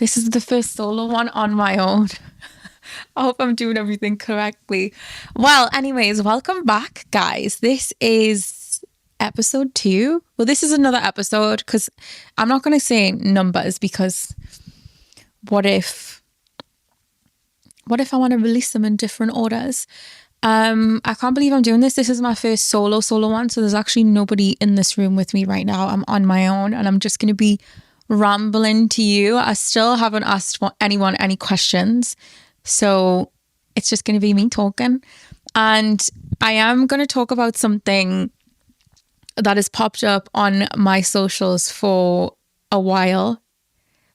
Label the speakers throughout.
Speaker 1: This is the first solo one on my own. I hope I'm doing everything correctly. Well, anyways, welcome back, guys. This is episode 2. Well, this is another episode because I'm not going to say numbers because what if I want to release them in different orders? I can't believe I'm doing this. This is my first solo one. So there's actually nobody in this room with me right now. I'm on my own and I'm just going to be rambling to you. I still haven't asked anyone any questions. So it's just going to be me talking. And I am going to talk about something that has popped up on my socials for a while.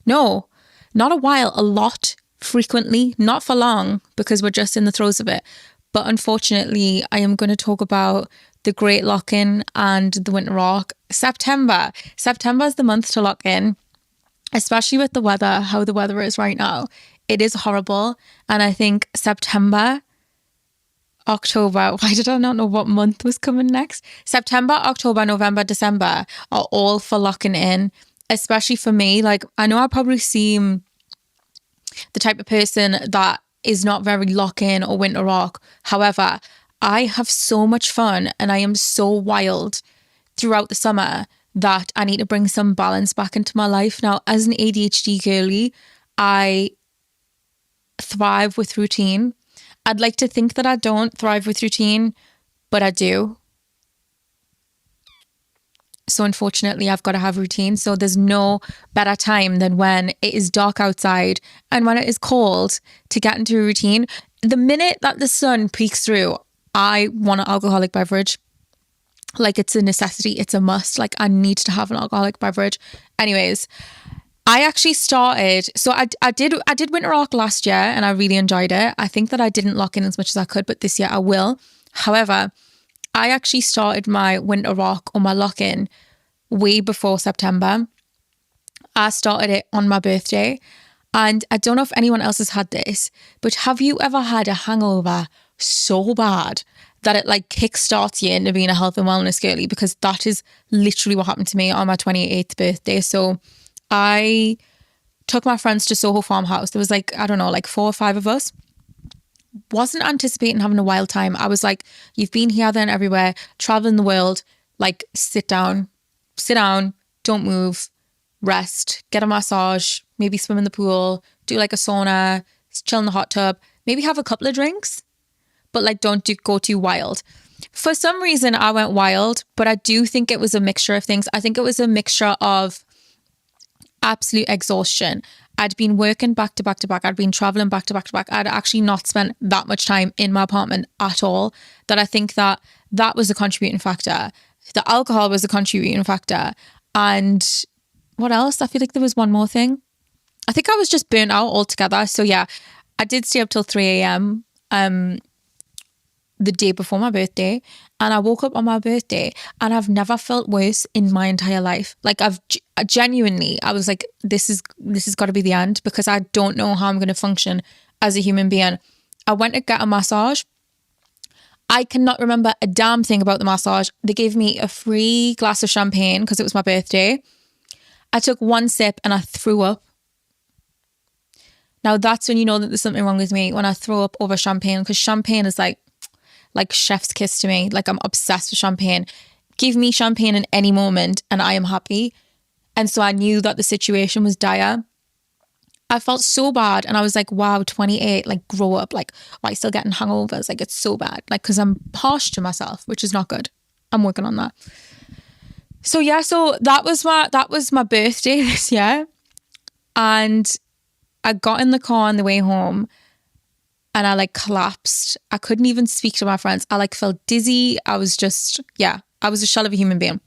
Speaker 1: No, not a while, a lot, frequently, not for long, because we're just in the throes of it. But unfortunately, I am going to talk about the Great Lock-In and the Winter Rock. September is the month to lock in, especially with the weather, how the weather is right now. It is horrible. And I think September, October, why did I not know what month was coming next? September, October, November, December are all for locking in, especially for me. Like, I know I probably seem the type of person that is not very lock-in or winter rock. However, I have so much fun and I am so wild throughout the summer that I need to bring some balance back into my life. Now, as an ADHD girly, I thrive with routine. I'd like to think that I don't thrive with routine, but I do. So unfortunately, I've got to have routine. So there's no better time than when it is dark outside and when it is cold to get into a routine. The minute that the sun peeks through, I want an alcoholic beverage. Like, it's a necessity. It's a must. Like, I need to have an alcoholic beverage. Anyways, I actually started. So I did Winter Rock last year and I really enjoyed it. I think that I didn't lock in as much as I could, but this year I will. However, I actually started my Winter Rock or my lock-in way before September. I started it on my birthday. And I don't know if anyone else has had this, but have you ever had a hangover so bad that it like kickstarts you into being a health and wellness girly? Because that is literally what happened to me on my 28th birthday. So I took my friends to Soho Farmhouse. There was like, I don't know, like 4 or 5 of us. Wasn't anticipating having a wild time. I was like, you've been here, there and everywhere, traveling the world, like sit down, don't move, rest, get a massage, maybe swim in the pool, do like a sauna, chill in the hot tub, maybe have a couple of drinks, but like don't go too wild. For some reason I went wild, but I do think it was a mixture of things. I think it was a mixture of absolute exhaustion. I'd been working back to back to back. I'd been traveling back to back to back. I'd actually not spent that much time in my apartment at all. That I think that was a contributing factor. The alcohol was a contributing factor. And what else? I feel like there was one more thing. I think I was just burnt out altogether. So yeah, I did stay up till 3 a.m. The day before my birthday, and I woke up on my birthday and I've never felt worse in my entire life. Like, I've genuinely, I was like, this has got to be the end, because I don't know how I'm going to function as a human being. I went to get a massage. I cannot remember a damn thing about the massage. They gave me a free glass of champagne because it was my birthday. I took one sip and I threw up. Now that's when you know that there's something wrong with me, when I throw up over champagne, because champagne is like chef's kiss to me. Like, I'm obsessed with champagne. Give me champagne in any moment and I am happy. And so I knew that the situation was dire. I felt so bad and I was like, wow, 28, like, grow up. Like, why are you still getting hangovers? Like, it's so bad. Like, because I'm harsh to myself, which is not good. I'm working on that. So yeah, so that was my birthday this year. And I got in the car on the way home and I like collapsed. I couldn't even speak to my friends. I like felt dizzy. I was just, yeah, I was a shell of a human being.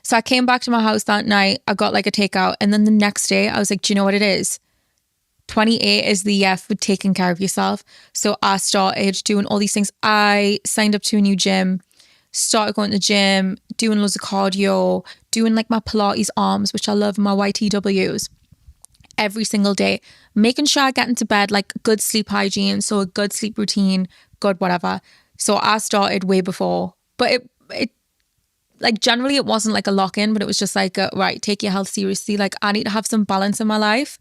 Speaker 1: So I came back to my house that night. I got like a takeout. And then the next day I was like, do you know what it is? 28 is the year for taking care of yourself. So I started doing all these things. I signed up to a new gym, started going to the gym, doing loads of cardio, doing like my Pilates arms, which I love, my YTWs. Every single day, making sure I get into bed, like good sleep hygiene, so a good sleep routine, good whatever. So I started way before, but it like generally it wasn't like a lock-in, but it was just like right, take your health seriously. Like, I need to have some balance in my life.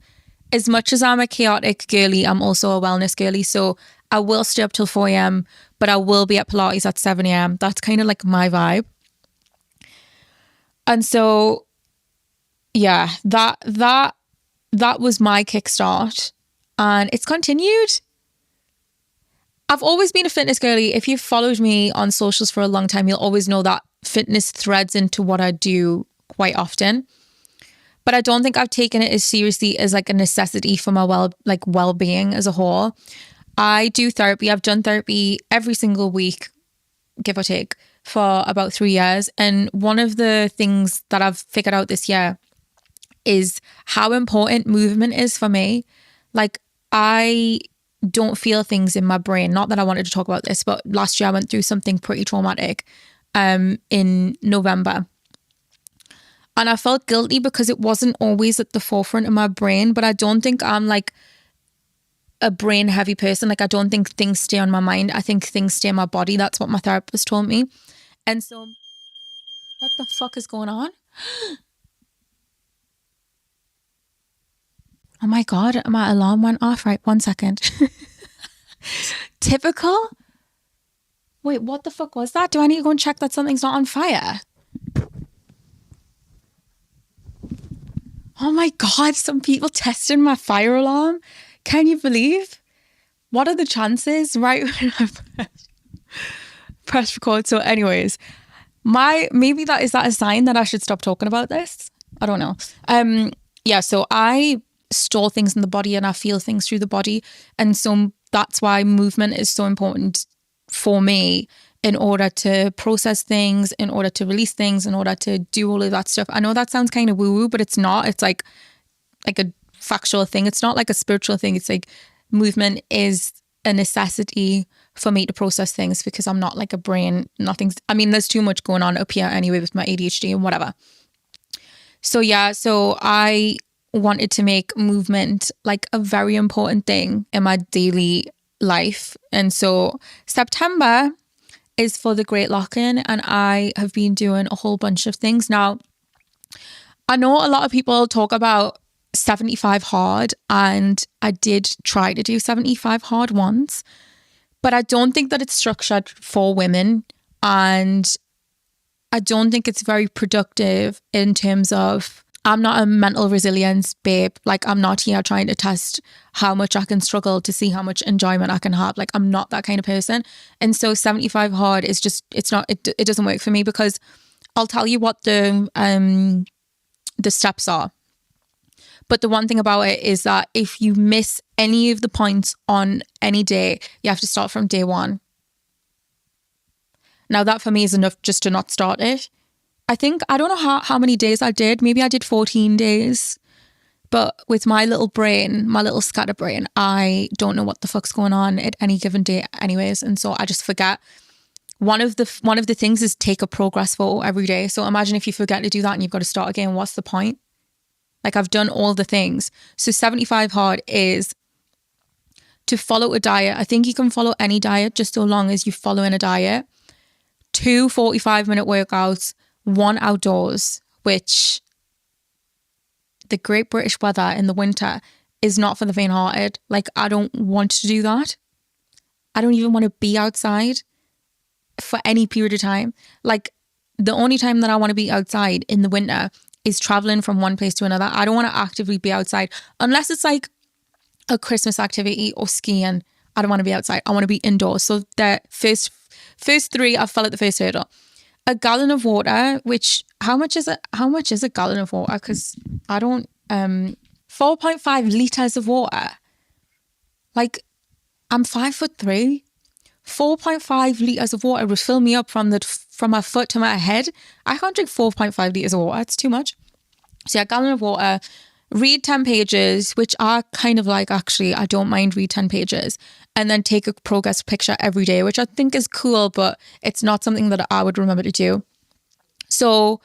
Speaker 1: as much as I'm a chaotic girly, I'm also a wellness girly. So I will stay up till 4 a.m., but I will be at Pilates at 7 a.m. That's kind of like my vibe. And so, yeah, that was my kickstart, and it's continued. I've always been a fitness girly. If you've followed me on socials for a long time, you'll always know that fitness threads into what I do quite often. But I don't think I've taken it as seriously as like a necessity for my well-being as a whole. I do therapy. I've done therapy every single week, give or take, for about 3 years. And one of the things that I've figured out this year is how important movement is for me. Like, I don't feel things in my brain. Not that I wanted to talk about this, but last year I went through something pretty traumatic in November. And I felt guilty because it wasn't always at the forefront of my brain. But I don't think I'm like a brain heavy person. Like, I don't think things stay on my mind. I think things stay in my body. That's what my therapist told me. And so, what the fuck is going on? Oh my God, my alarm went off. Right, 1 second. Typical. Wait, what the fuck was that? Do I need to go and check that something's not on fire? Oh my God, some people tested my fire alarm. Can you believe? What are the chances? Right when I press record. So anyways, maybe is that a sign that I should stop talking about this? I don't know. Yeah, so I store things in the body and I feel things through the body. And so that's why movement is so important for me, in order to process things, in order to release things, in order to do all of that stuff. I know that sounds kind of woo-woo, but it's not. It's like a factual thing. It's not like a spiritual thing. It's like movement is a necessity for me to process things, because I'm not like a brain. There's too much going on up here anyway with my ADHD and whatever. So yeah, so I wanted to make movement like a very important thing in my daily life. And so September is for the Great Lock-In, and I have been doing a whole bunch of things. Now, I know a lot of people talk about 75 hard, and I did try to do 75 hard once, but I don't think that it's structured for women, and I don't think it's very productive in terms of, I'm not a mental resilience babe. Like, I'm not here trying to test how much I can struggle to see how much enjoyment I can have. Like, I'm not that kind of person. And so 75 hard is just, it doesn't work for me, because I'll tell you what the steps are. But the one thing about it is that if you miss any of the points on any day, you have to start from day one. Now, that for me is enough just to not start it. I don't know how many days I did. Maybe I did 14 days. But with my little brain, my little scatter brain, I don't know what the fuck's going on at any given day anyways. And so I just forget. One of the things is take a progress photo every day. So imagine if you forget to do that and you've got to start again. What's the point? Like, I've done all the things. So 75 hard is to follow a diet. I think you can follow any diet just so long as you follow in a diet. 2 45-minute workouts, 1 outdoors, which the great British weather in the winter is not for the faint-hearted. Like, I don't want to do that. I don't even want to be outside for any period of time. Like, the only time that I want to be outside in the winter is traveling from one place to another. I don't want to actively be outside unless it's like a Christmas activity or skiing. I don't want to be outside. I want to be indoors. So the first 3, I fell at the first hurdle. A gallon of water, which, how much is it? How much is a gallon of water? Because I don't, 4.5 litres of water. Like, I'm 5'3". 4.5 litres of water would fill me up from my foot to my head. I can't drink 4.5 litres of water. It's too much. So yeah, a gallon of water, read 10 pages, which are kind of like, actually, I don't mind read 10 pages, and then take a progress picture every day, which I think is cool, but it's not something that I would remember to do. So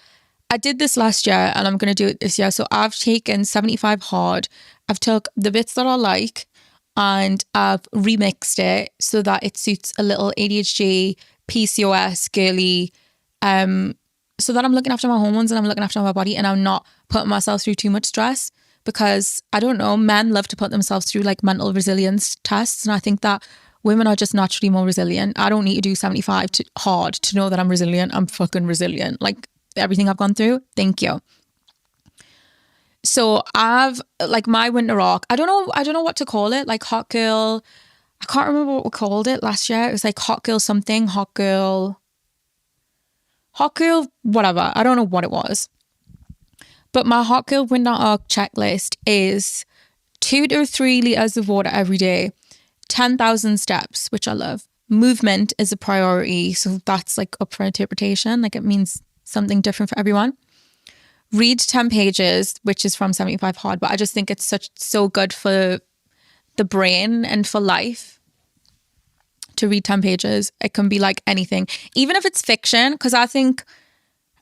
Speaker 1: I did this last year and I'm going to do it this year. So I've taken 75 hard. I've took the bits that I like and I've remixed it so that it suits a little ADHD, PCOS, girly, so that I'm looking after my hormones and I'm looking after my body and I'm not putting myself through too much stress. because I don't know, men love to put themselves through like mental resilience tests. And I think that women are just naturally more resilient. I don't need to do 75 hard to know that I'm resilient. I'm fucking resilient. Like everything I've gone through, thank you. So I've like my winter rock, I don't know what to call it, like hot girl. I can't remember what we called it last year. It was like hot girl something, hot girl, whatever. I don't know what it was. But my hot girl winter arc checklist is 2 to 3 liters of water every day, 10,000 steps, which I love. Movement is a priority. So that's like up for interpretation. Like it means something different for everyone. Read 10 pages, which is from 75 Hard. But I just think it's so good for the brain and for life to read 10 pages. It can be like anything, even if it's fiction, because I think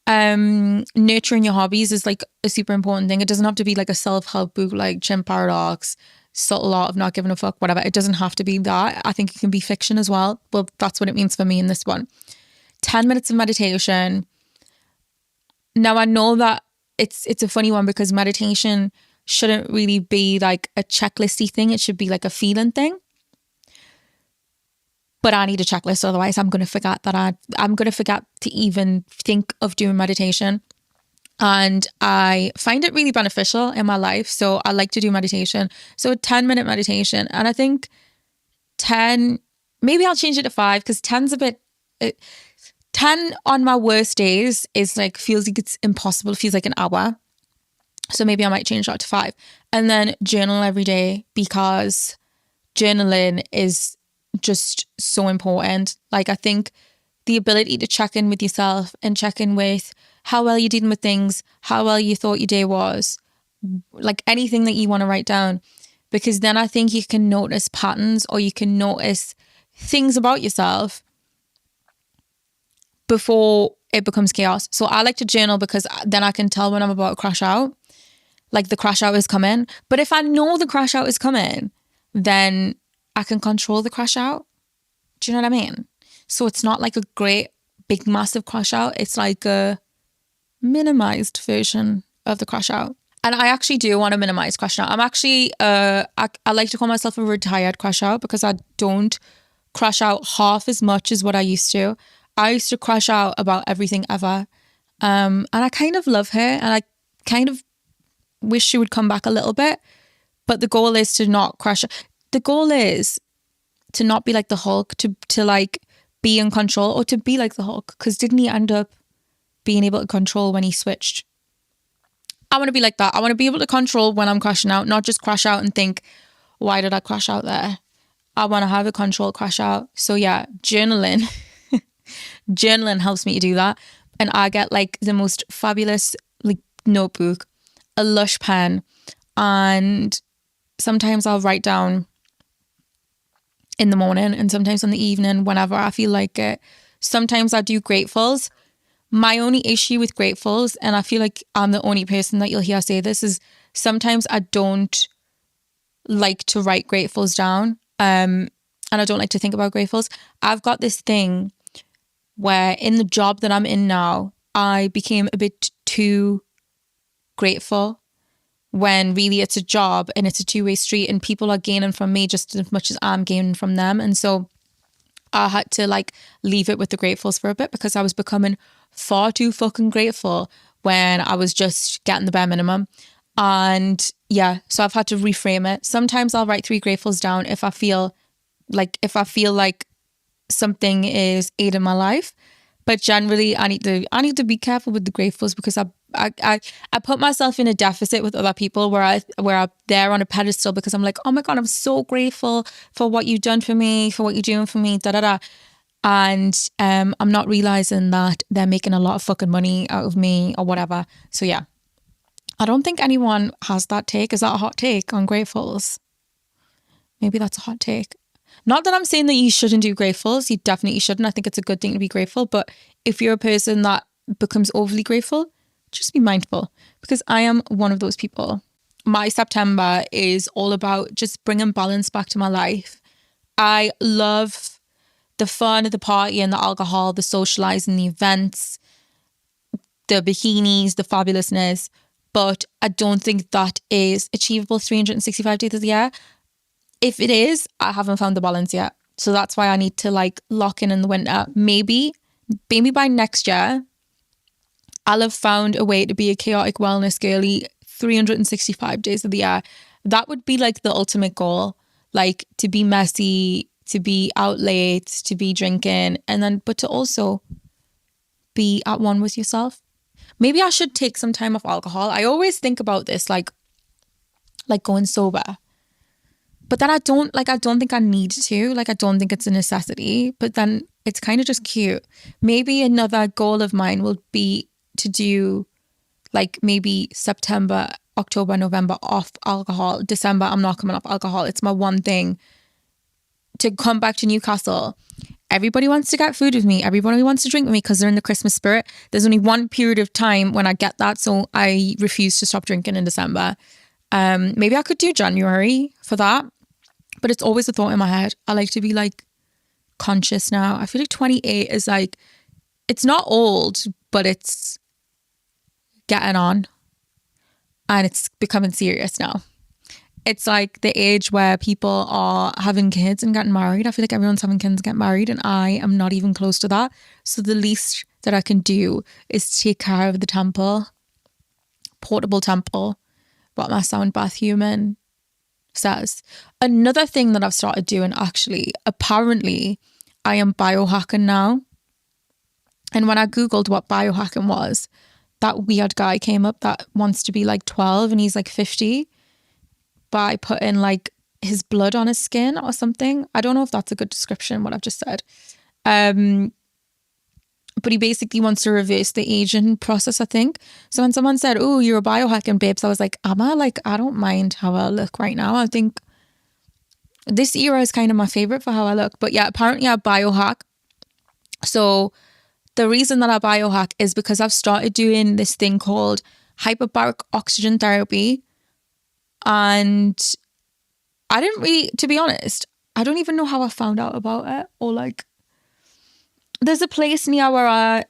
Speaker 1: nurturing your hobbies is like a super important thing. It doesn't have to be like a self-help book like Gym Paradox, Subtle Art of Not Giving a Fuck, whatever. It doesn't have to be that. I think it can be fiction as well. Well, that's what it means for me in this one. 10 minutes of meditation. Now I know that it's a funny one because meditation shouldn't really be like a checklisty thing. It should be like a feeling thing. But I need a checklist, otherwise I'm going to forget I'm going to forget to even think of doing meditation. And I find it really beneficial in my life. So I like to do meditation. So a 10-minute meditation. And I think 10, maybe I'll change it to 5 because 10's a bit... 10 on my worst days is like, feels like it's impossible. It feels like an hour. So maybe I might change that to 5. And then journal every day, because journaling is just so important. Like I think the ability to check in with yourself and check in with how well you're dealing with things, how well you thought your day was, like anything that you want to write down, because then I think you can notice patterns or you can notice things about yourself before it becomes chaos. So I like to journal because then I can tell when I'm about to crash out, like the crash out is coming. But if I know the crash out is coming, then I can control the crash out. Do you know what I mean? So it's not like a great big massive crash out. It's like a minimized version of the crash out. And I actually do want to minimize crash out. I'm actually I like to call myself a retired crash out because I don't crash out half as much as what I used to. I used to crash out about everything ever. And I kind of love her and I kind of wish she would come back a little bit. But the goal is to not crash. The goal is to not be like the Hulk, to like be in control, or to be like the Hulk. Because didn't he end up being able to control when he switched? I want to be like that. I want to be able to control when I'm crashing out, not just crash out and think, why did I crash out there? I want to have a control crash out. So yeah, journaling. Journaling helps me to do that. And I get like the most fabulous like notebook, a Lush pen, and sometimes I'll write down in the morning and sometimes in the evening whenever I feel like it. Sometimes I do gratefuls. My only issue with gratefuls, and I feel like I'm the only person that you'll hear say this, is sometimes I don't like to write gratefuls down. And I don't like to think about gratefuls. I've got this thing where in the job that I'm in now, I became a bit too grateful when really it's a job and it's a two-way street and people are gaining from me just as much as I'm gaining from them. And so I had to like leave it with the gratefuls for a bit because I was becoming far too fucking grateful when I was just getting the bare minimum. And yeah, so I've had to reframe it. Sometimes I'll write 3 gratefuls down if I feel like something is aiding my life. But generally I need to be careful with the gratefuls because I put myself in a deficit with other people where they're on a pedestal because I'm like, oh my God, I'm so grateful for what you've done for me, for what you're doing for me, da da da. And I'm not realizing that they're making a lot of fucking money out of me or whatever. So yeah, I don't think anyone has that take. Is that a hot take on gratefuls? Maybe that's a hot take. Not that I'm saying that you shouldn't do gratefuls. You definitely shouldn't. I think it's a good thing to be grateful. But if you're a person that becomes overly grateful, just be mindful, because I am one of those people. My September is all about just bringing balance back to my life. I love the fun of the party and the alcohol, the socializing, the events, the bikinis, the fabulousness. but I don't think that is achievable 365 days of the year. If it is, I haven't found the balance yet. So that's why I need to like lock in the winter. Maybe by next year, I'll have found a way to be a chaotic wellness girly 365 days of the year. That would be like the ultimate goal, like to be messy, to be out late, to be drinking, and then, but to also be at one with yourself. Maybe I should take some time off alcohol. I always think about this, like going sober. But then I don't think I need to. Like, I don't think it's a necessity. But then it's kind of just cute. Maybe another goal of mine will be to do like maybe September, October, November off alcohol. December, I'm not coming off alcohol. It's my one thing to come back to Newcastle. Everybody wants to get food with me. Everybody wants to drink with me because they're in the Christmas spirit. There's only one period of time when I get that. So I refuse to stop drinking in December. Maybe I could do January for that. But it's always a thought in my head. I like to be like conscious now. I feel like 28 is like, it's not old, but it's getting on. And it's becoming serious now. It's like the age where people are having kids and getting married. I feel like everyone's having kids and getting married, and I am not even close to that. So the least that I can do is take care of the temple, portable temple, what my sound bath human says. Another thing that I've started doing, actually, apparently I am biohacking now. And when I Googled what biohacking was, that weird guy came up that wants to be like 12 and he's like 50 by putting like his blood on his skin or something. I don't know if that's a good description, what I've just said. But he basically wants to reverse the aging process, I think. So when someone said, oh, you're a biohacking, babes, I was like, am I? Like, I don't mind how I look right now. I think this era is kind of my favorite for how I look. But yeah, apparently I biohack. So the reason that I biohack is because I've started doing this thing called hyperbaric oxygen therapy. And I didn't really, to be honest, I don't even know how I found out about it, or like, there's a place near where I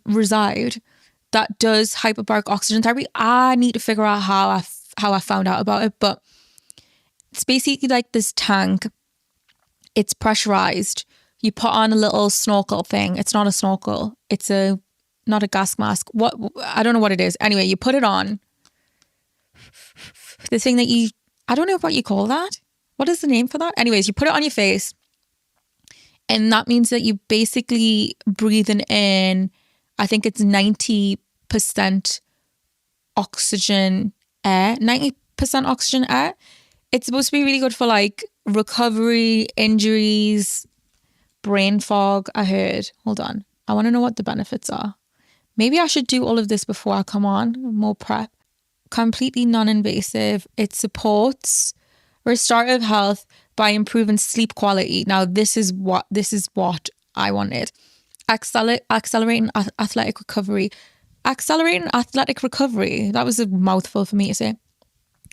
Speaker 1: reside that does hyperbaric oxygen therapy. I need to figure out how I found out about it, but it's basically like this tank. It's pressurized. You put on a little snorkel thing. It's not a snorkel. It's not a gas mask. What, I don't know what it is. Anyway, you put it on. The thing that I don't know what you call that. What is the name for that? Anyways, you put it on your face. And that means that you basically breathing in, I think it's 90% oxygen air, 90% oxygen air. It's supposed to be really good for like recovery, injuries, brain fog, I heard. Hold on. I want to know what the benefits are. Maybe I should do all of this before I come on, more prep. Completely non-invasive. It supports restorative health by improving sleep quality. Now, this is what I wanted. Accelerating athletic recovery. Accelerating athletic recovery. That was a mouthful for me to say,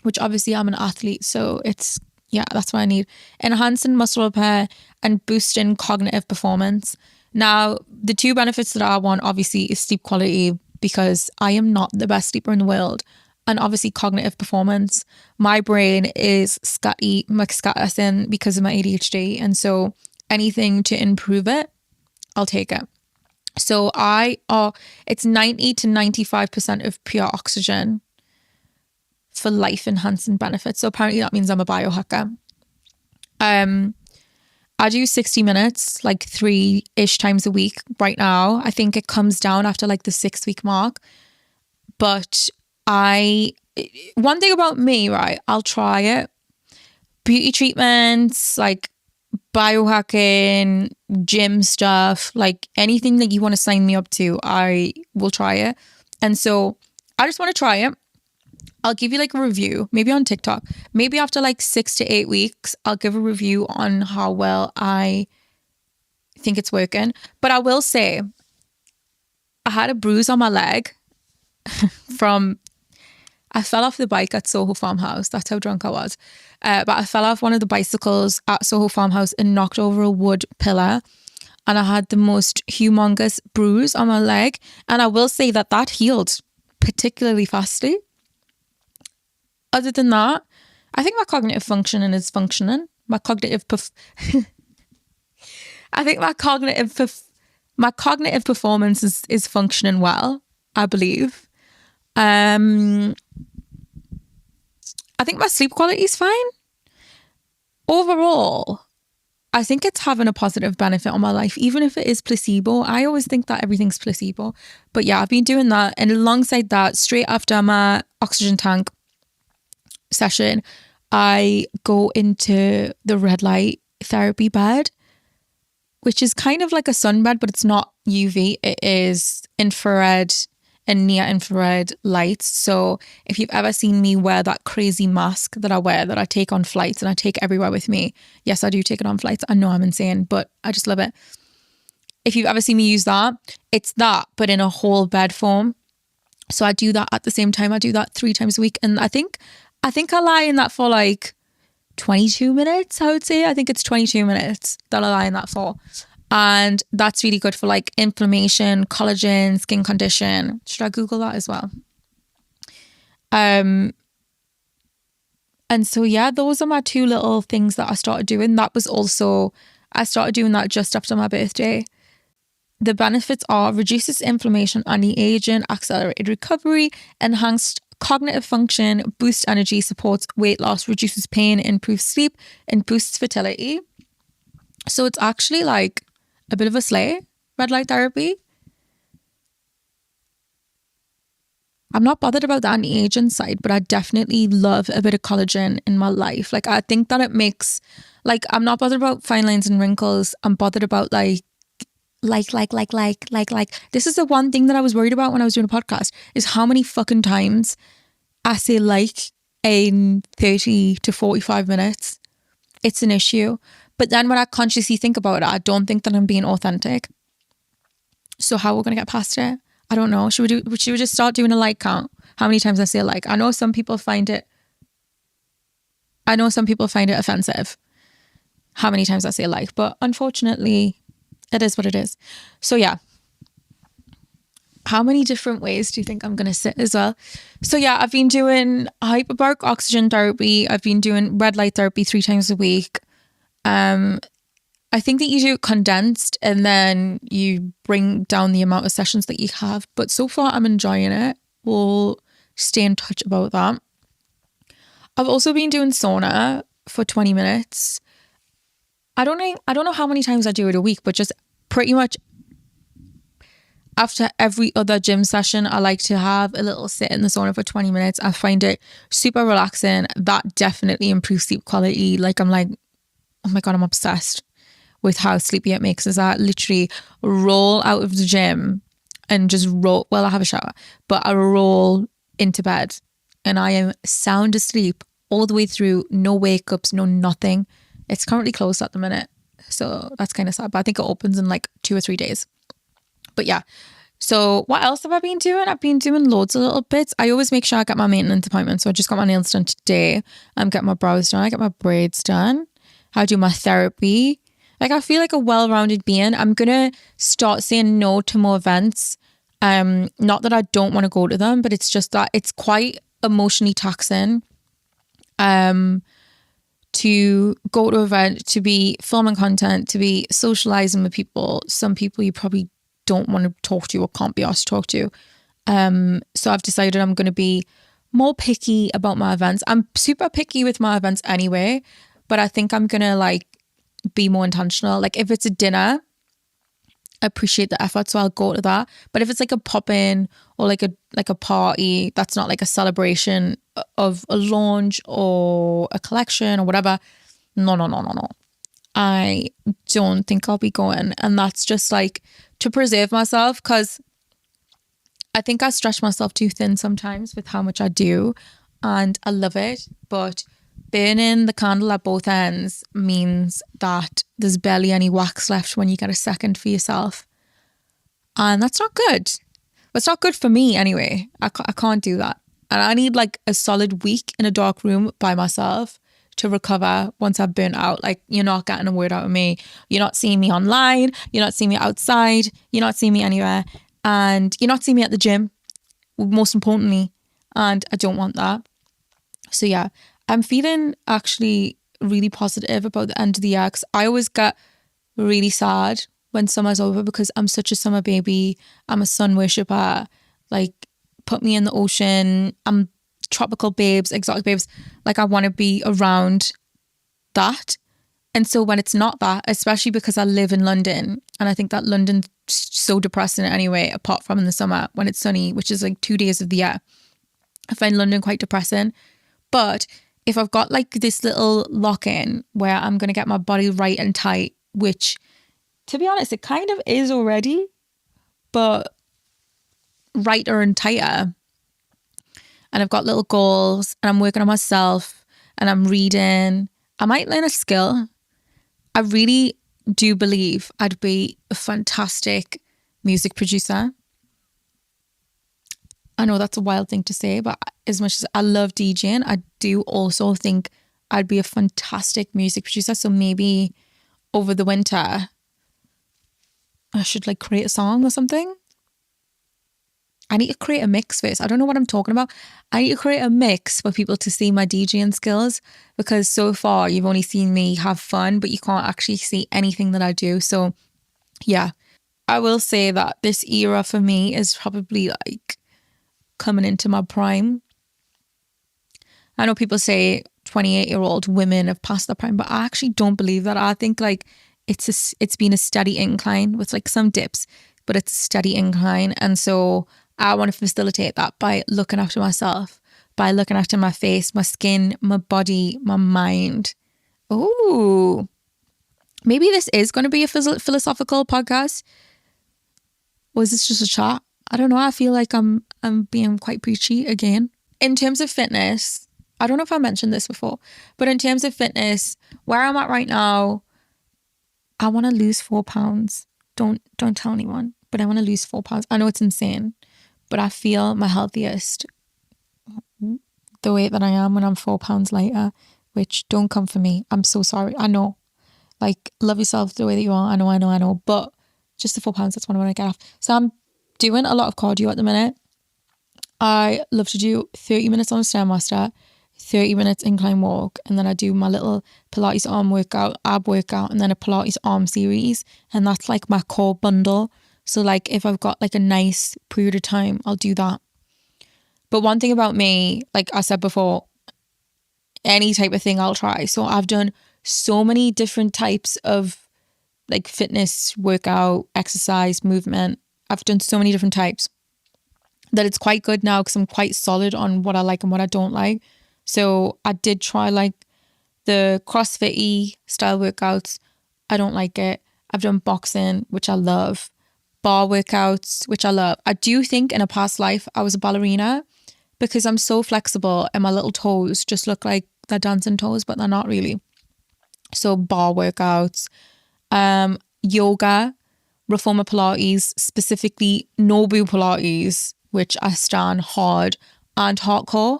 Speaker 1: which obviously I'm an athlete. So it's, yeah, that's what I need. Enhancing muscle repair and boosting cognitive performance. Now, the two benefits that I want obviously is sleep quality, because I am not the best sleeper in the world. And obviously cognitive performance. My brain is scatty because of my ADHD. And so anything to improve it, I'll take it. So it's 90 to 95% of pure oxygen for life enhancing benefits. So apparently that means I'm a biohacker. I do 60 minutes, like 3-ish times a week right now. I think it comes down after like the 6-week mark. But one thing about me, right, I'll try it. Beauty treatments, like biohacking, gym stuff, like anything that you want to sign me up to, I will try it. And so I just want to try it. I'll give you like a review, maybe on TikTok. Maybe after like 6 to 8 weeks, I'll give a review on how well I think it's working. But I will say, I had a bruise on my leg I fell off the bike at Soho Farmhouse. That's how drunk I was. But I fell off one of the bicycles at Soho Farmhouse and knocked over a wood pillar. And I had the most humongous bruise on my leg. And I will say that healed particularly fastly. other than that, I think my cognitive functioning is functioning. I think my cognitive performance is functioning well, I believe. I think my sleep quality is fine. Overall, I think it's having a positive benefit on my life, even if it is placebo. I always think that everything's placebo. But yeah, I've been doing that. And alongside that, straight after my oxygen tank session, I go into the red light therapy bed, which is kind of like a sunbed, but it's not UV. It is infrared and near infrared lights. So if you've ever seen me wear that crazy mask that I wear, that I take on flights and I take everywhere with me. Yes, I do take it on flights. I know I'm insane, but I just love it. If you've ever seen me use that, it's that, but in a whole bed form. So I do that at the same time. I do that 3 times a week. And I think I lie in that for like 22 minutes, I would say. I think it's 22 minutes that I lie in that for. And that's really good for like inflammation, collagen, skin condition. Should I Google that as well? And so, yeah, those are my 2 little things that I started doing. I started doing that just after my birthday. The benefits are reduces inflammation, anti-aging, accelerated recovery, enhanced cognitive function, boosts energy, supports weight loss, reduces pain, improves sleep, and boosts fertility. So it's actually like a bit of a slay, red light therapy. I'm not bothered about the anti-aging side, but I definitely love a bit of collagen in my life. Like, I think that it makes, like, I'm not bothered about fine lines and wrinkles. I'm bothered about like. This is the one thing that I was worried about when I was doing a podcast, is how many fucking times I say like in 30 to 45 minutes. It's an issue. But then when I consciously think about it, I don't think that I'm being authentic. So how we're going to get past it? I don't know. Should we just start doing a like count? How many times I say like? I know some people find it offensive how many times I say like, but unfortunately it is what it is. So yeah. How many different ways do you think I'm going to sit as well? So yeah, I've been doing hyperbaric oxygen therapy. I've been doing red light therapy 3 times a week. I think that you do it condensed and then you bring down the amount of sessions that you have. But so far I'm enjoying it. We'll stay in touch about that. I've also been doing sauna for 20 minutes. I don't know how many times I do it a week, but just pretty much after every other gym session, I like to have a little sit in the sauna for 20 minutes. I find it super relaxing. That definitely improves sleep quality. Like, I'm like, oh my God, I'm obsessed with how sleepy it makes us. I literally roll out of the gym and just roll. Well, I have a shower, but I roll into bed and I am sound asleep all the way through. No wake ups, no nothing. It's currently closed at the minute. So that's kind of sad, but I think it opens in like 2 or 3 days. But yeah. So what else have I been doing? I've been doing loads of little bits. I always make sure I get my maintenance appointment. So I just got my nails done today. I'm getting my brows done. I get my braids done. I do my therapy. Like, I feel like a well-rounded being. I'm going to start saying no to more events. Not that I don't want to go to them, but it's just that it's quite emotionally taxing. To go to an event, to be filming content, to be socializing with people. Some people you probably don't want to talk to or can't be asked to talk to. So I've decided I'm going to be more picky about my events. I'm super picky with my events anyway, but I think I'm going to like be more intentional. Like, if it's a dinner, I appreciate the effort, so I'll go to that. But if it's like a pop-in or like a party that's not like a celebration of a launch or a collection or whatever, no. I don't think I'll be going. And that's just like to preserve myself, because I think I stretch myself too thin sometimes with how much I do, and I love it. But burning the candle at both ends means that there's barely any wax left when you get a second for yourself. And that's not good. It's not good for me anyway. I can't do that. And I need like a solid week in a dark room by myself to recover once I've burnt out. Like, you're not getting a word out of me. You're not seeing me online. You're not seeing me outside. You're not seeing me anywhere. And you're not seeing me at the gym, most importantly. And I don't want that. So yeah, I'm feeling actually really positive about the end of the year, 'cause I always get really sad when summer's over because I'm such a summer baby. I'm a sun worshipper. Like, put me in the ocean. I'm tropical babes, exotic babes. Like, I want to be around that. And so when it's not that, especially because I live in London, and I think that London's so depressing anyway, apart from in the summer when it's sunny, which is like 2 days of the year. I find London quite depressing. But if I've got like this little lock-in where I'm going to get my body right and tight, which, to be honest, it kind of is already, but righter and tighter. And I've got little goals and I'm working on myself and I'm reading. I might learn a skill. I really do believe I'd be a fantastic music producer. I know that's a wild thing to say, but as much as I love DJing, I do also think I'd be a fantastic music producer. So maybe over the winter, I should like create a song or something. I need to create a mix first. I don't know what I'm talking about. I need to create a mix for people to see my DJing skills, because so far you've only seen me have fun, but you can't actually see anything that I do. So yeah, I will say that this era for me is probably like coming into my prime. I know people say 28-year-old women have passed their prime, but I actually don't believe that. I think like it's been a steady incline with like some dips, but it's a steady incline. And so I want to facilitate that by looking after myself, by looking after my face, my skin, my body, my mind. Oh, maybe this is going to be a philosophical podcast. Or is this just a chat? I don't know. I feel like I'm being quite preachy again. In terms of fitness, I don't know if I mentioned this before, but in terms of fitness, where I'm at right now, I want to lose 4 pounds. Don't tell anyone, but I want to lose 4 pounds. I know it's insane, but I feel my healthiest the way that I am when I'm 4 pounds lighter, which don't come for me. I'm so sorry. I know. Like, love yourself the way that you are. I know. But just the 4 pounds, that's what I want to get off. So I'm doing a lot of cardio at the minute. I love to do 30 minutes on a Stairmaster, 30 minutes incline walk, and then I do my little Pilates arm workout, ab workout, and then a Pilates arm series. And that's like my core bundle. So like if I've got like a nice period of time, I'll do that. But one thing about me, like I said before, any type of thing I'll try. So I've done so many different types of like fitness, workout, exercise, movement. I've done so many different types that it's quite good now because I'm quite solid on what I like and what I don't like. So I did try like the CrossFit-y style workouts. I don't like it. I've done boxing, which I love. Bar workouts, which I love. I do think in a past life I was a ballerina because I'm so flexible and my little toes just look like they're dancing toes, but they're not really. So bar workouts, yoga, reformer Pilates, specifically Nobu Pilates, which I stand hard, and hardcore,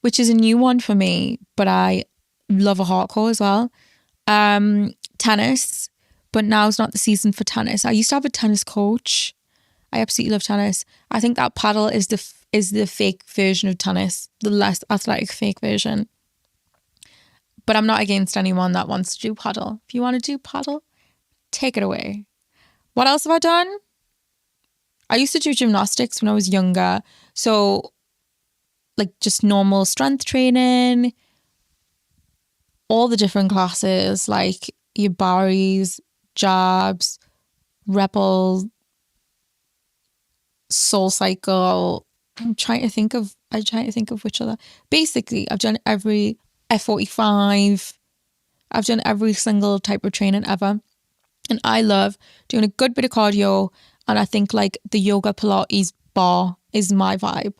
Speaker 1: which is a new one for me, but I love a hardcore as well. Tennis, but now's not the season for tennis. I used to have a tennis coach. I absolutely love tennis. I think that paddle is the fake version of tennis, the less athletic fake version. But I'm not against anyone that wants to do paddle. If you want to do paddle, take it away. What else have I done? I used to do gymnastics when I was younger. So like just normal strength training, all the different classes, like your Barry's, jabs, Rebel, Soul Cycle. I'm trying to think of which other. Basically, I've done every F45. I've done every single type of training ever. And I love doing a good bit of cardio. And I think like the yoga Pilates bar is my vibe.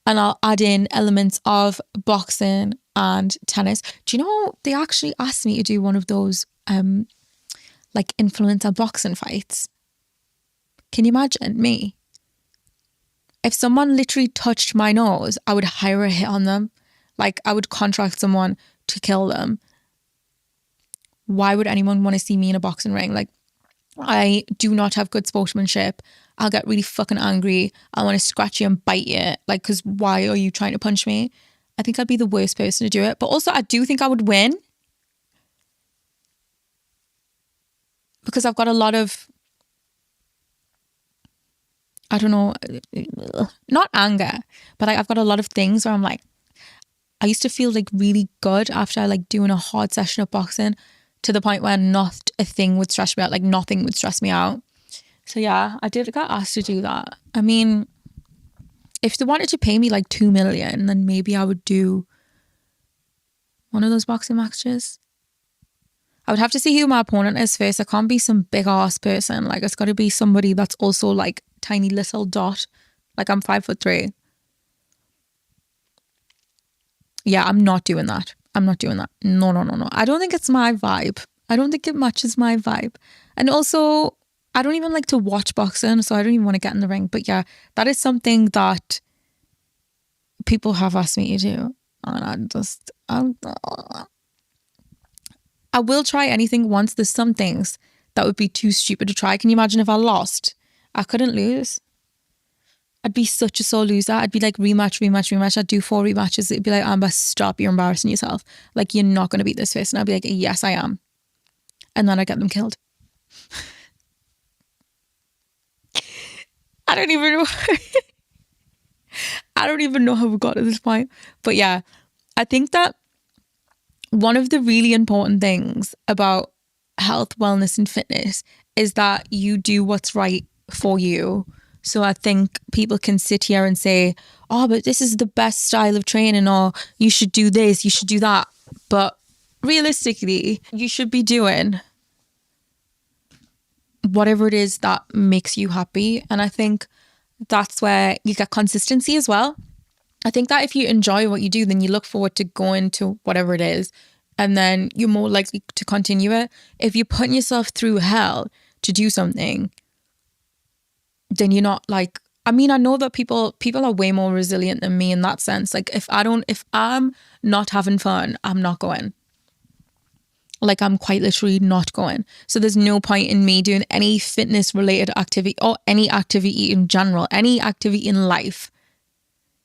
Speaker 1: And I'll add in elements of boxing and tennis. Do you know, they actually asked me to do one of those like influencer boxing fights. Can you imagine me? If someone literally touched my nose, I would hire a hit on them. Like I would contract someone to kill them. Why would anyone want to see me in a boxing ring? Like, I do not have good sportsmanship. I'll get really fucking angry. I want to scratch you and bite you. Like, because why are you trying to punch me? I think I'd be the worst person to do it. But also I do think I would win because I've got a lot of, I don't know, not anger, but I've got a lot of things where I'm like, I used to feel like really good after like doing a hard session of boxing to the point where not a thing would stress me out, like nothing would stress me out. So yeah, I did get asked to do that. I mean, if they wanted to pay me like 2 million, then maybe I would do one of those boxing matches. I would have to see who my opponent is first. I can't be some big ass person. Like it's got to be somebody that's also like tiny little dot. Like I'm 5'3". Yeah, I'm not doing that. I'm not doing that. No, no, no, no. I don't think it's my vibe. I don't think it matches my vibe. And also, I don't even like to watch boxing, so I don't even want to get in the ring. But yeah, that is something that people have asked me to do. And I will try anything once. There's some things that would be too stupid to try. Can you imagine if I lost? I couldn't lose. I'd be such a sore loser. I'd be like rematch, rematch, rematch. I'd do 4 rematches. It'd be like, Amber, stop, you're embarrassing yourself. Like, you're not going to beat this person. I'd be like, yes, I am. And then I'd get them killed. I don't even know. I don't even know how we got to this point. But yeah, I think that one of the really important things about health, wellness, and fitness is that you do what's right for you. So I think people can sit here and say, oh, but this is the best style of training, or you should do this, you should do that. But realistically, you should be doing whatever it is that makes you happy. And I think that's where you get consistency as well. I think that if you enjoy what you do, then you look forward to going to whatever it is, and then you're more likely to continue it. If you're putting yourself through hell to do something, then you're not like, I mean, I know that people are way more resilient than me in that sense. Like if I'm not having fun, I'm not going. Like I'm quite literally not going. So there's no point in me doing any fitness related activity or any activity in general, any activity in life,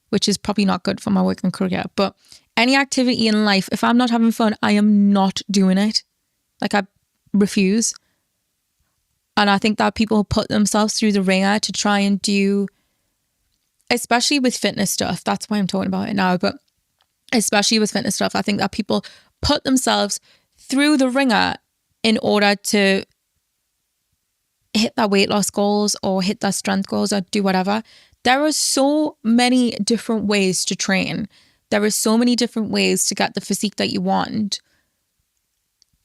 Speaker 1: which is probably not good for my working career, but any activity in life, if I'm not having fun, I am not doing it. Like I refuse. And I think that people put themselves through the ringer to try and do, especially with fitness stuff. That's why I'm talking about it now. But especially with fitness stuff, I think that people put themselves through the ringer in order to hit their weight loss goals or hit their strength goals or do whatever. There are so many different ways to train. There are so many different ways to get the physique that you want.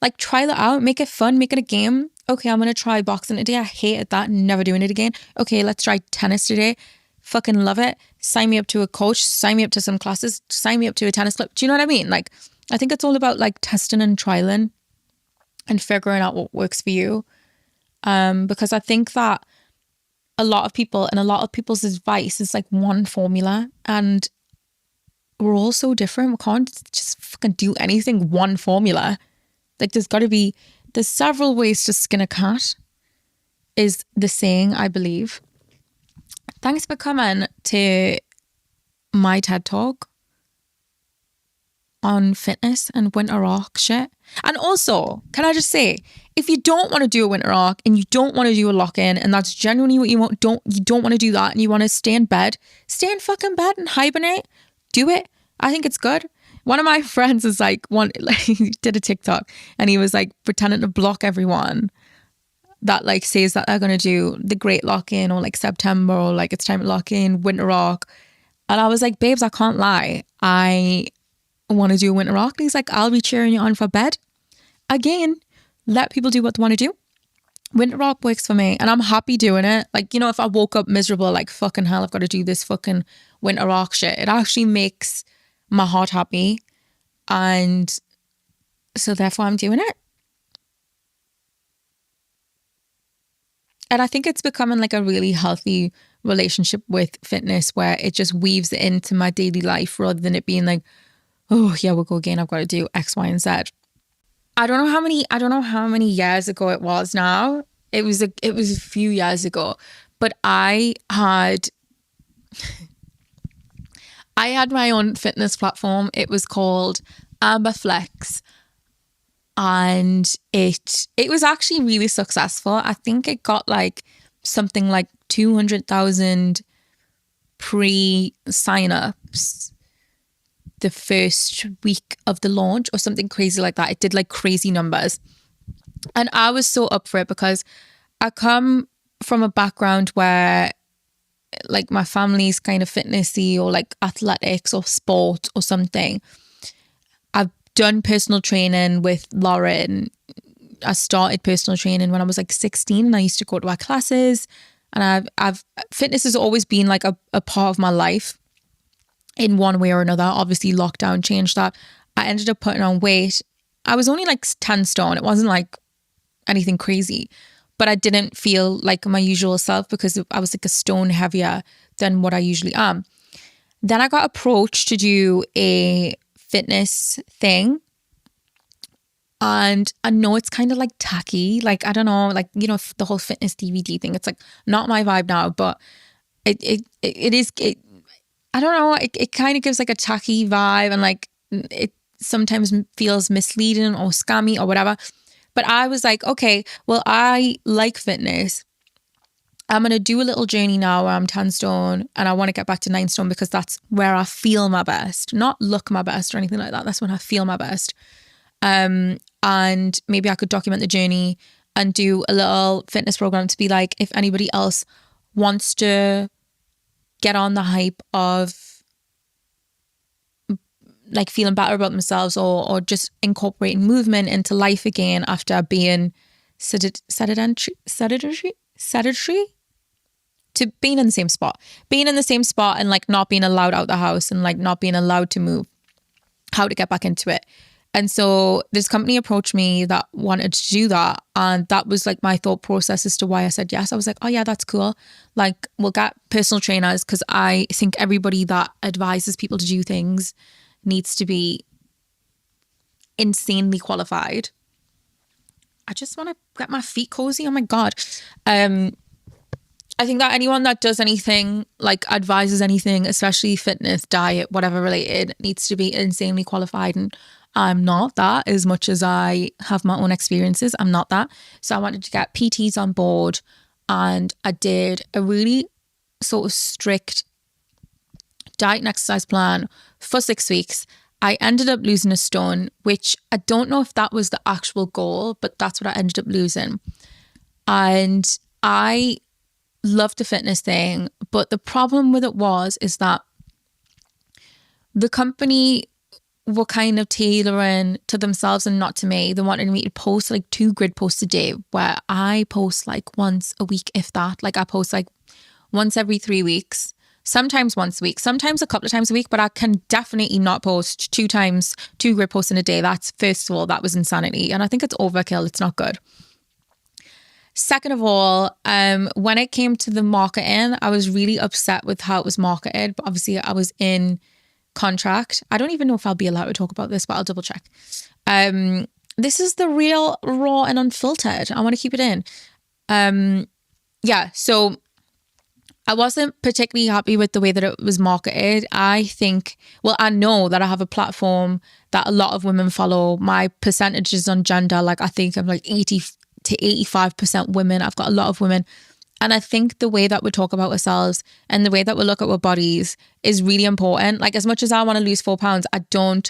Speaker 1: Like try that out, make it fun, make it a game. Okay, I'm going to try boxing today. I hated that, never doing it again. Okay, let's try tennis today. Fucking love it. Sign me up to a coach, sign me up to some classes, sign me up to a tennis club. Do you know what I mean? Like, I think it's all about like testing and trialing and figuring out what works for you. Because I think that a lot of people and a lot of people's advice is like one formula, and we're all so different. We can't just fucking do anything one formula. Like there's several ways to skin a cat is the saying, I believe. Thanks for coming to my TED Talk on fitness and winter rock shit. And also, can I just say, if you don't want to do a winter rock and you don't want to do a lock-in and that's genuinely what you want, you don't want to do that and you want to stay in fucking bed and hibernate, do it. I think it's good. One of my friends is like, he did a TikTok and he was like pretending to block everyone that like says that they're going to do the great lock-in or like September or like it's time to lock in, winter rock. And I was like, babes, I can't lie. I want to do a winter rock. And he's like, I'll be cheering you on for bed. Again, let people do what they want to do. Winter rock works for me and I'm happy doing it. Like, you know, if I woke up miserable, like fucking hell, I've got to do this fucking winter rock shit, it actually makes my heart happy. And so therefore I'm doing it. And I think it's becoming like a really healthy relationship with fitness where it just weaves into my daily life rather than it being like, oh yeah, we'll go again. I've got to do X, Y, and Z. I don't know how many years ago it was now. It was a few years ago, but I I had my own fitness platform. It was called Amberflex, and it was actually really successful. I think it got like something like 200,000 pre-sign-ups the first week of the launch or something crazy like that. It did like crazy numbers. And I was so up for it because I come from a background where like my family's kind of fitnessy or like athletics or sport or something. I've done personal training with Lauren. I started personal training when I was like 16 and I used to go to our classes, and I've fitness has always been like a part of my life in one way or another. Obviously lockdown changed that. I ended up putting on weight. I was only like 10 stone. It wasn't like anything crazy, but I didn't feel like my usual self because I was like a stone heavier than what I usually am. Then I got approached to do a fitness thing. And I know it's kind of like tacky. Like, I don't know, like, you know, the whole fitness DVD thing. It's like not my vibe now, but it is, I don't know, it kind of gives like a tacky vibe, and like it sometimes feels misleading or scammy or whatever. But I was like, okay, well, I like fitness. I'm going to do a little journey now where I'm 10 stone and I want to get back to 9 stone because that's where I feel my best, not look my best or anything like that. That's when I feel my best. And maybe I could document the journey and do a little fitness program to be like, if anybody else wants to get on the hype of like feeling better about themselves or just incorporating movement into life again after being sedentary to being in the same spot and like not being allowed out the house and like not being allowed to move, how to get back into it. And so this company approached me that wanted to do that. And that was like my thought process as to why I said yes. I was like, oh yeah, that's cool. Like we'll get personal trainers because I think everybody that advises people to do things needs to be insanely qualified. I just want to get my feet cozy. Oh my God. I think that anyone that does anything, like advises anything, especially fitness, diet, whatever related, needs to be insanely qualified. And I'm not that, as much as I have my own experiences. I'm not that. So I wanted to get PTs on board, and I did a really sort of strict diet and exercise plan for 6 weeks. I ended up losing a stone, which I don't know if that was the actual goal, but that's what I ended up losing. And I loved the fitness thing, but the problem with it is that the company were kind of tailoring to themselves and not to me. They wanted me to post like 2 grid posts a day, where I post like once a week, if that. Like I post like once every 3 weeks, sometimes once a week, sometimes a couple of times a week, but I can definitely not post 2 grid posts in a day. That's, first of all, that was insanity. And I think it's overkill. It's not good. Second of all, when it came to the marketing, I was really upset with how it was marketed. But obviously I was in contract. I don't even know if I'll be allowed to talk about this, but I'll double check. This is the real, raw and unfiltered. I want to keep it in. So I wasn't particularly happy with the way that it was marketed. I know that I have a platform that a lot of women follow. My percentages on gender, like I think I'm like 80 to 85% women. I've got a lot of women. And I think the way that we talk about ourselves and the way that we look at our bodies is really important. Like as much as I want to lose 4 pounds, I don't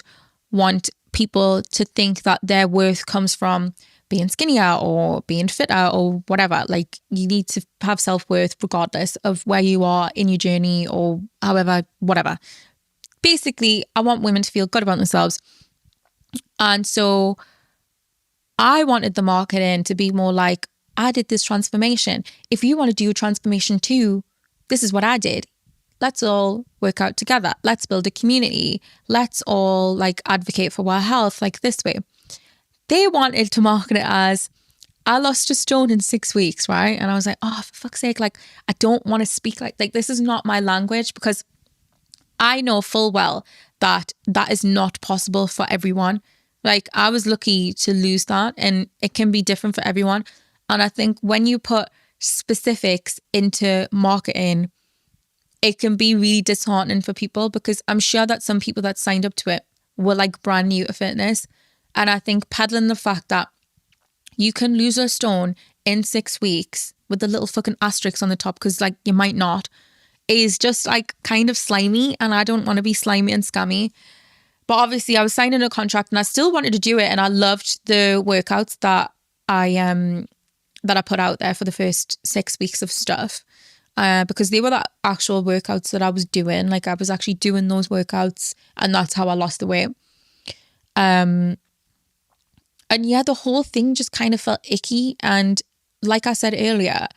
Speaker 1: want people to think that their worth comes from being skinnier or being fitter or whatever. Like you need to have self-worth regardless of where you are in your journey or however, whatever. Basically, I want women to feel good about themselves. And so I wanted the marketing to be more like, I did this transformation. If you want to do a transformation too, this is what I did. Let's all work out together. Let's build a community. Let's all like advocate for our health like this way. They wanted to market it as, I lost a stone in 6 weeks, right? And I was like, oh, for fuck's sake, like I don't want to speak like this is not my language, because I know full well that is not possible for everyone. Like I was lucky to lose that, and it can be different for everyone. And I think when you put specifics into marketing, it can be really disheartening for people, because I'm sure that some people that signed up to it were like brand new to fitness. And I think peddling the fact that you can lose a stone in 6 weeks with the little fucking asterisk on the top, because like you might not, is just like kind of slimy, and I don't want to be slimy and scammy. But obviously I was signing a contract and I still wanted to do it, and I loved the workouts that I put out there for the first 6 weeks of stuff, because they were the actual workouts that I was doing. Like I was actually doing those workouts, and that's how I lost the weight. And yeah, the whole thing just kind of felt icky. And like I said earlier,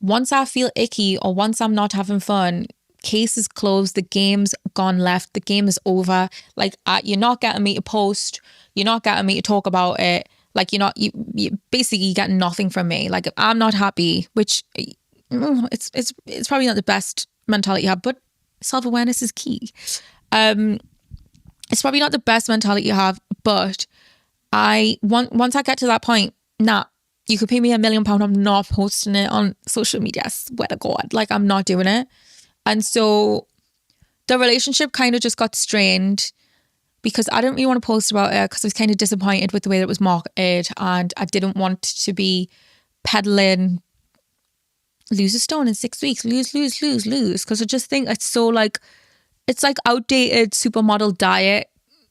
Speaker 1: once I feel icky or once I'm not having fun, case is closed, the game's gone left, the game is over. Like you're not getting me to post, you're not getting me to talk about it. Like you basically get nothing from me. Like if I'm not happy, which it's probably not the best mentality you have, but self-awareness is key. It's probably not the best mentality you have, but once I get to that point, you could pay me £1 million, I'm not posting it on social media. I swear to God, like I'm not doing it. And so the relationship kind of just got strained, because I didn't really want to post about it, because I was kind of disappointed with the way that it was marketed, and I didn't want to be peddling lose a stone in 6 weeks, lose, because I just think it's so like, it's like outdated supermodel diet,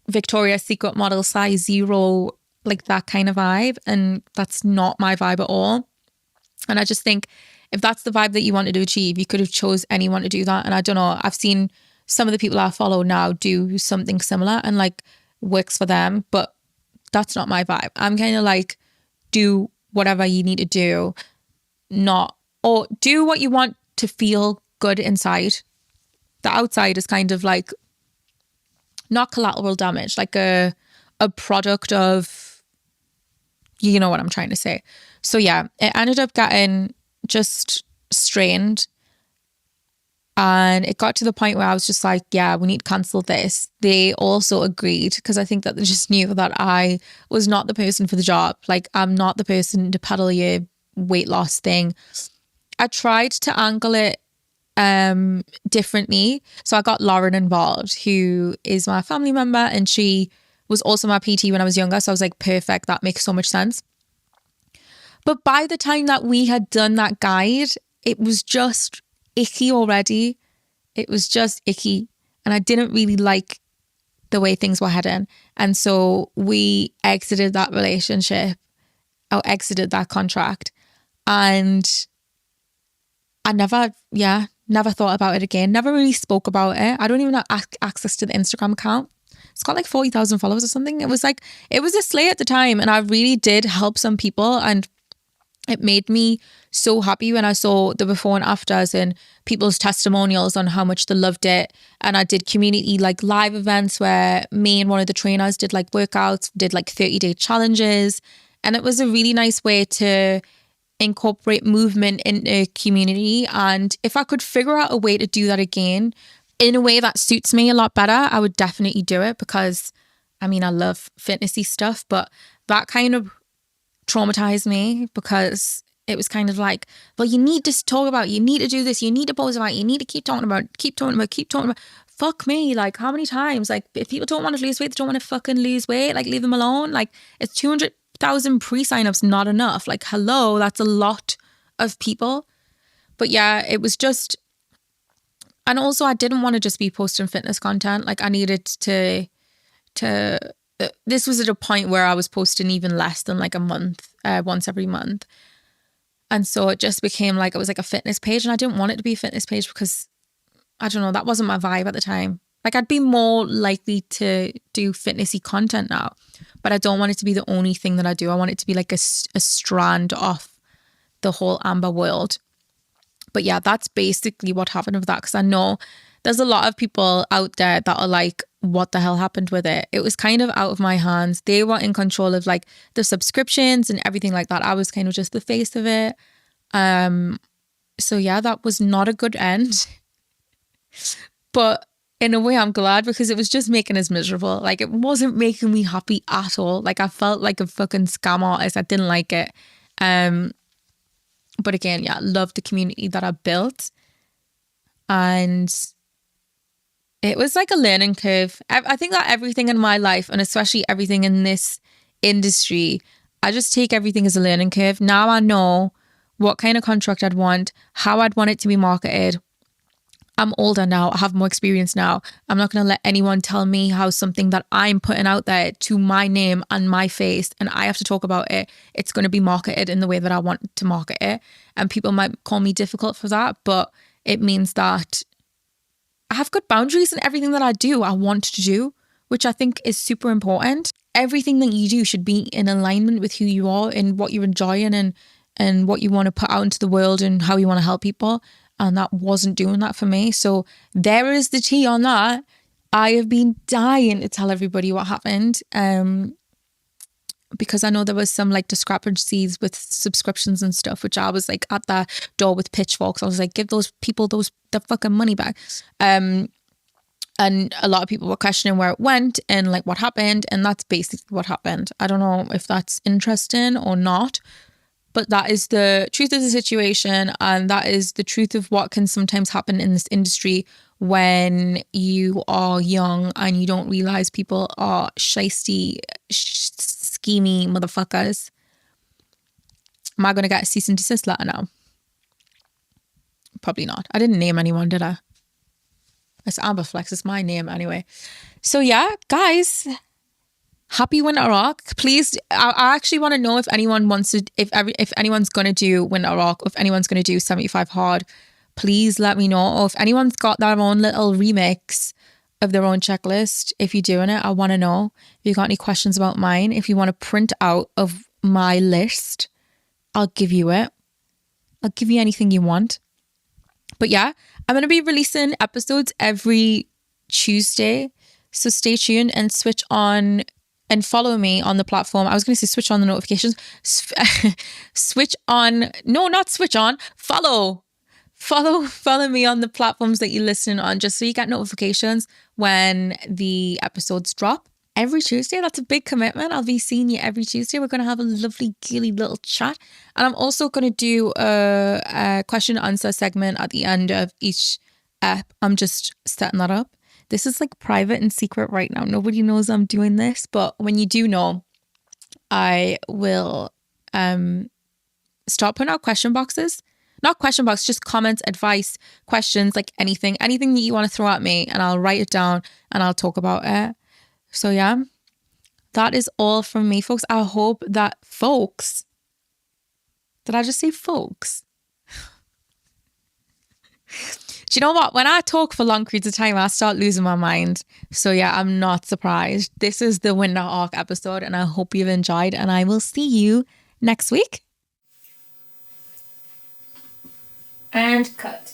Speaker 1: Victoria's Secret model size 0, like that kind of vibe. And that's not my vibe at all. And I just think if that's the vibe that you wanted to achieve, you could have chose anyone to do that. And I don't know, I've seen some of the people I follow now do something similar and like works for them, but that's not my vibe. I'm kind of like, do whatever you need to do, or do what you want to feel good inside. The outside is kind of like not collateral damage, like a product of, you know what I'm trying to say. So yeah, it ended up getting just strained, and it got to the point where I was just like, yeah, we need to cancel this. They also agreed, because I think that they just knew that I was not the person for the job. Like I'm not the person to peddle your weight loss thing. I tried to angle it differently. So I got Lauren involved, who is my family member, and she was also my PT when I was younger. So I was like, perfect, that makes so much sense. But by the time that we had done that guide, it was just icky already. It was just icky. And I didn't really like the way things were heading. And so we exited that relationship, or exited that contract. And I never thought about it again. Never really spoke about it. I don't even have access to the Instagram account. It's got like 40,000 followers or something. It was a slay at the time, and I really did help some people, and it made me so happy when I saw the before and afters and people's testimonials on how much they loved it. And I did community like live events where me and one of the trainers did like workouts, did like 30-day challenges. And it was a really nice way to incorporate movement into community. And if I could figure out a way to do that again in a way that suits me a lot better, I would definitely do it, because I mean, I love fitnessy stuff, but that kind of traumatized me, because it was kind of like, well, you need to talk about it, you need to do this, you need to post about it, you need to keep talking about. Fuck me, like how many times? Like if people don't want to lose weight, they don't want to fucking lose weight, like leave them alone. Like it's 200,000 pre-signups not enough? Like hello, that's a lot of people. But yeah, it was just, and also I didn't want to just be posting fitness content. Like I needed to this was at a point where I was posting even less than like a month, once every month. And so it just became like, it was like a fitness page, and I didn't want it to be a fitness page because I don't know, that wasn't my vibe at the time. Like I'd be more likely to do fitnessy content now, but I don't want it to be the only thing that I do. I want it to be like a strand off the whole Amber world. But yeah, that's basically what happened with that, because I know there's a lot of people out there that are like, what the hell happened with it? It was kind of out of my hands. They were in control of like the subscriptions and everything like that. I was kind of just the face of it. So yeah, that was not a good end. But in a way I'm glad, because it was just making us miserable. Like it wasn't making me happy at all. Like I felt like a fucking scam artist. I didn't like it. But again, yeah, I loved the community that I built. And it was like a learning curve. I think that everything in my life, and especially everything in this industry, I just take everything as a learning curve. Now I know what kind of contract I'd want, how I'd want it to be marketed. I'm older now. I have more experience now. I'm not going to let anyone tell me how something that I'm putting out there to my name and my face, and I have to talk about it, it's going to be marketed in the way that I want to market it. And people might call me difficult for that, but it means that I have good boundaries in everything that I do, I want to do, which I think is super important. Everything that you do should be in alignment with who you are and what you're enjoying and what you want to put out into the world and how you want to help people. And that wasn't doing that for me. So there is the tea on that. I have been dying to tell everybody what happened. Because I know there was some like discrepancies with subscriptions and stuff, which I was like at the door with pitchforks. I was like, give those people the fucking money back. And a lot of people were questioning where it went and like what happened. And that's basically what happened. I don't know if that's interesting or not, but that is the truth of the situation. And that is the truth of what can sometimes happen in this industry when you are young and you don't realize people are shisty, schemy motherfuckers. Am I going to get a cease and desist letter now? Probably not. I didn't name anyone, did I? It's Amberflex. It's my name anyway. So yeah, guys, happy Winter Rock. Please, I actually want to know if anyone wants to, if anyone's going to do Winter Rock, or if anyone's going to do 75 Hard, please let me know. Or if anyone's got their own little remix of their own checklist, if you're doing it, I want to know. If you got any questions about mine, if you want to print out of my list, I'll give you it. I'll give you anything you want. But yeah, I'm going to be releasing episodes every Tuesday. So stay tuned and switch on and follow me on the platform. I was going to say switch on the notifications. Switch on. No, not switch on. Follow me on the platforms that you're listening on, just so you get notifications when the episodes drop. Every Tuesday, that's a big commitment. I'll be seeing you every Tuesday. We're going to have a lovely, gilly little chat. And I'm also going to do a question and answer segment at the end of each ep. I'm just setting that up. This is like private and secret right now. Nobody knows I'm doing this. But when you do know, I will start putting out question boxes. Not question box, just comments, advice, questions, like anything that you want to throw at me. And I'll write it down and I'll talk about it. So yeah, that is all from me, folks. I hope that folks, did I just say folks? Do you know what? When I talk for long periods of time, I start losing my mind. So yeah, I'm not surprised. This is the Winter Arc episode and I hope you've enjoyed, and I will see you next week. And cut.